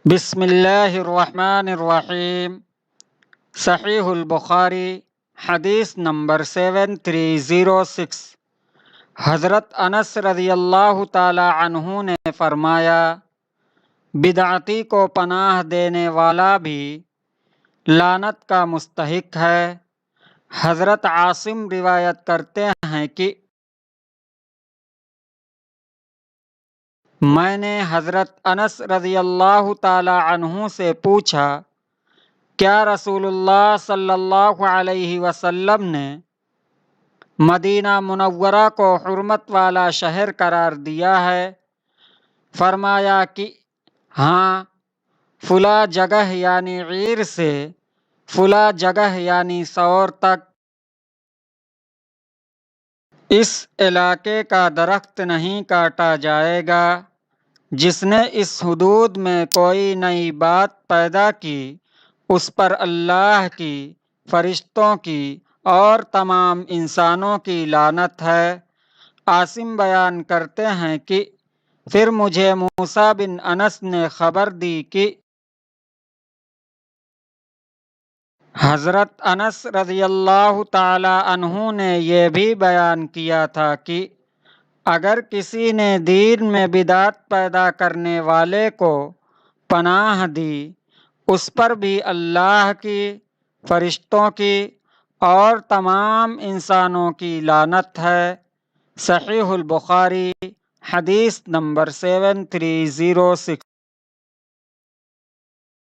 بسم اللہ الرحمن الرحیم۔ صحیح البخاری حدیث نمبر 7306۔ حضرت انس رضی اللہ تعالی عنہ نے فرمایا، بدعتی کو پناہ دینے والا بھی لعنت کا مستحق ہے۔ حضرت عاصم روایت کرتے ہیں کہ میں نے حضرت انس رضی اللہ تعالی عنہ سے پوچھا، کیا رسول اللہ صلی اللہ علیہ وسلم نے مدینہ منورہ کو حرمت والا شہر قرار دیا ہے؟ فرمایا کہ ہاں، فلاں جگہ یعنی عیر سے فلاں جگہ یعنی سور تک اس علاقے کا درخت نہیں کاٹا جائے گا۔ جس نے اس حدود میں کوئی نئی بات پیدا کی، اس پر اللہ کی، فرشتوں کی اور تمام انسانوں کی لعنت ہے۔ عاصم بیان کرتے ہیں کہ پھر مجھے موسیٰ بن انس نے خبر دی کہ حضرت انس رضی اللہ تعالی عنہ نے یہ بھی بیان کیا تھا کہ اگر کسی نے دین میں بدعت پیدا کرنے والے کو پناہ دی، اس پر بھی اللہ کی، فرشتوں کی اور تمام انسانوں کی لعنت ہے۔ صحیح البخاری حدیث نمبر 7306۔